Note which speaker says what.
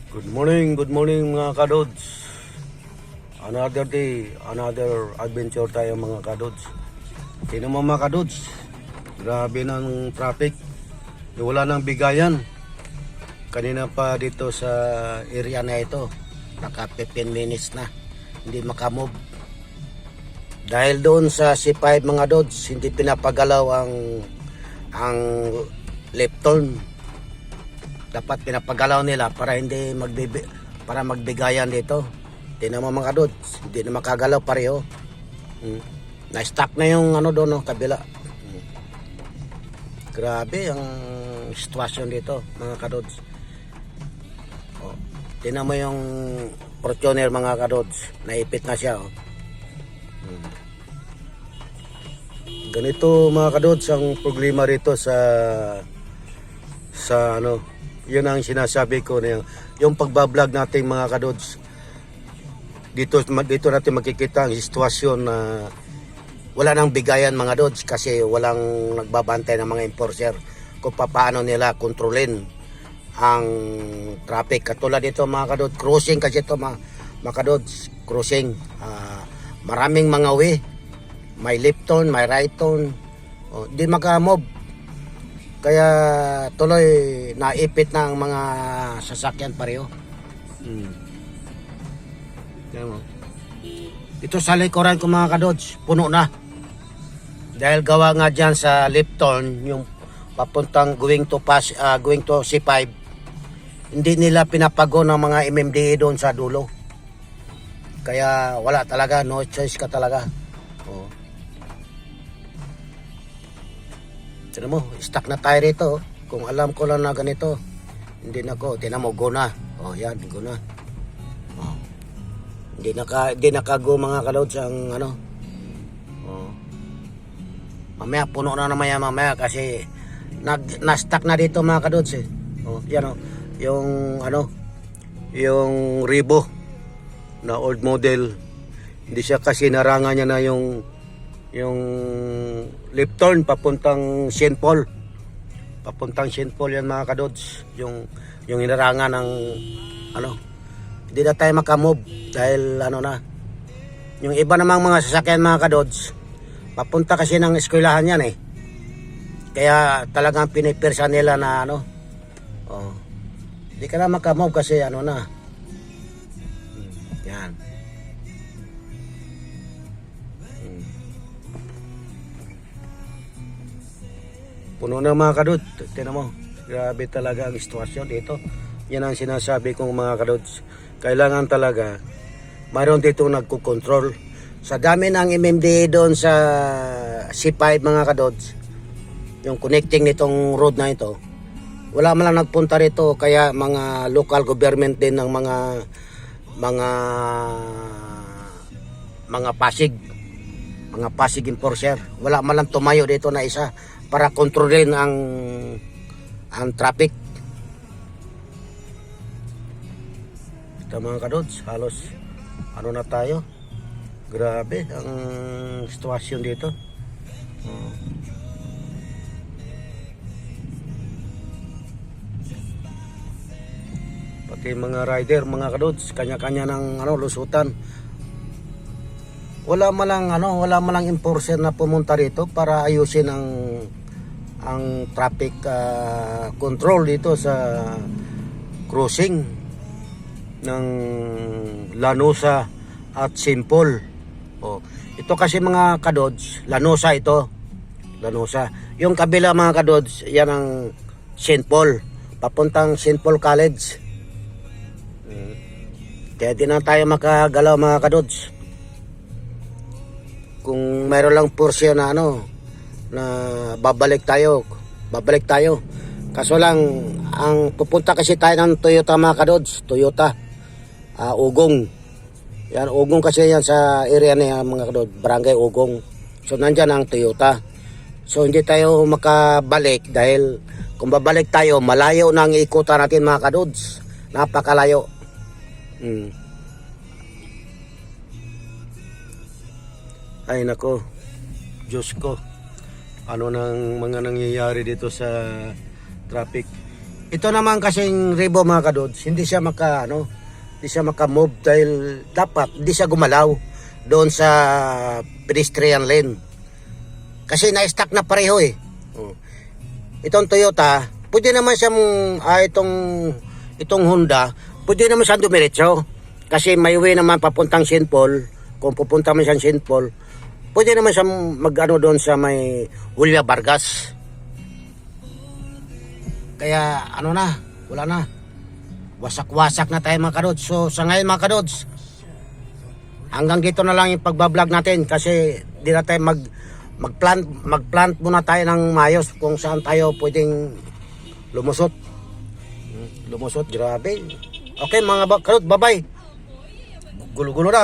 Speaker 1: Good morning mga kadods. Another day, another adventure tayo mga kadods. Tingnan mo mga kadods, grabe ng traffic. Wala nang bigayan. Kanina pa dito sa area na ito, naka 15 minutes na, hindi makamove. Dahil doon sa C5 mga dods, hindi pinapagalaw ang left turn. Dapat pinapagalaw nila para hindi magbigayan dito. Tingnan mo mga kadods, hindi na makagalaw pareho. Na-stuck na yung doon, kabila. Grabe ang sitwasyon dito mga kadods. Tingnan mo yung Fortuner mga kadods, naipit na siya. Ganito mga kadods ang problema rito sa yun ang sinasabi ko na yung pagbablog natin mga kadods. Dito natin makikita ang sitwasyon na wala nang bigayan mga dods kasi walang nagbabantay ng mga enforcer kung paano nila kontrolin ang traffic. Katulad dito mga kadods, crossing kasi ito mga kadods, crossing. Maraming mga way, may left turn, may right turn, di makamove. Kaya tuloy naipit na ang mga sasakyan pareho. Ito sa likuran ko mga kadods, puno na. Dahil gawa nga dyan sa left turn, yung papuntang going to C5, hindi nila pinapago ng mga MMDA doon sa dulo. Kaya wala talaga, no choice ka talaga. Tignan mo, stuck na tayo rito. Kung alam ko lang na ganito, hindi na ko. Tignan mo, go na. Yan, go na. Hindi nakago mga kalods ang Mamaya, puno na naman yan mamaya kasi na-stuck na dito mga kadods eh. Yan yung Revo na old model. Hindi siya kasi narangan niya na yung left turn papuntang St. Paul. Papuntang St. Paul yan mga kadods. Yung inarangan ng hindi na tayo makamove dahil na. Yung iba namang mga sasakyan mga kadods, papunta kasi ng eskwelahan yan eh. Kaya talagang pinipirsa nila na hindi ka na makamove kasi na. Yan. Puno na mga kadod. Tingnan mo, grabe talaga ang sitwasyon dito. Yan ang sinasabi kong mga kadods. Kailangan talaga mayroon dito nagkukontrol. Sa dami ng MMDA doon sa C5 mga kadods, yung connecting nitong road na ito, wala man lang nagpunta rito. Kaya mga local government din ng mga Pasig enforcer, wala man lang tumayo dito na isa para kontrolin ang traffic. Ito mga kadods, halos na tayo. Grabe ang sitwasyon dito. Pati mga rider mga kadods, kanya-kanya ng lusutan. Wala man lang enforcer na pumunta rito para ayusin ang traffic control dito sa crossing ng Lanusa at St. Paul. Ito kasi mga kadods, Lanusa ito. Lanusa. Yung kabila mga kadods, yan ang St. Paul. Papuntang St. Paul College. Kaya di na tayo makagalaw mga kadods. Kung mayroon lang porsyon na na babalik tayo. Kaso lang, ang pupunta kasi tayo ng Toyota mga kadods, Toyota Ugong. Yan, Ugong kasi yan sa area na yan, mga kadods, Barangay Ugong. So nandyan ang Toyota. So hindi tayo makabalik dahil kung babalik tayo, malayo na ang ikutan natin mga kadods. Napakalayo. Ay nako, Diyos ko, ano nang mga nangyayari dito sa traffic. Ito naman kasing Revo mga kadods, hindi siya hindi siya maka-move dahil dapat hindi siya gumalaw doon sa pedestrian lane. Kasi na-stuck na pareho eh. Itong Toyota, pwede naman siyang itong Honda, pwede naman siyang dumiretso. Kasi may way naman papuntang St. Paul. Kung pupunta man siyang St. Paul, pwede naman siyang doon sa may Julia Vargas. Kaya wala na. Wasak-wasak na tayo mga kadods. So sa ngayon mga kadods, hanggang dito na lang yung pagbablog natin kasi di na tayo magplant muna tayo ng mayos kung saan tayo pwedeng lumusot. Lumusot, grabe. Okay mga kadods, bye-bye. Gulo-gulo na.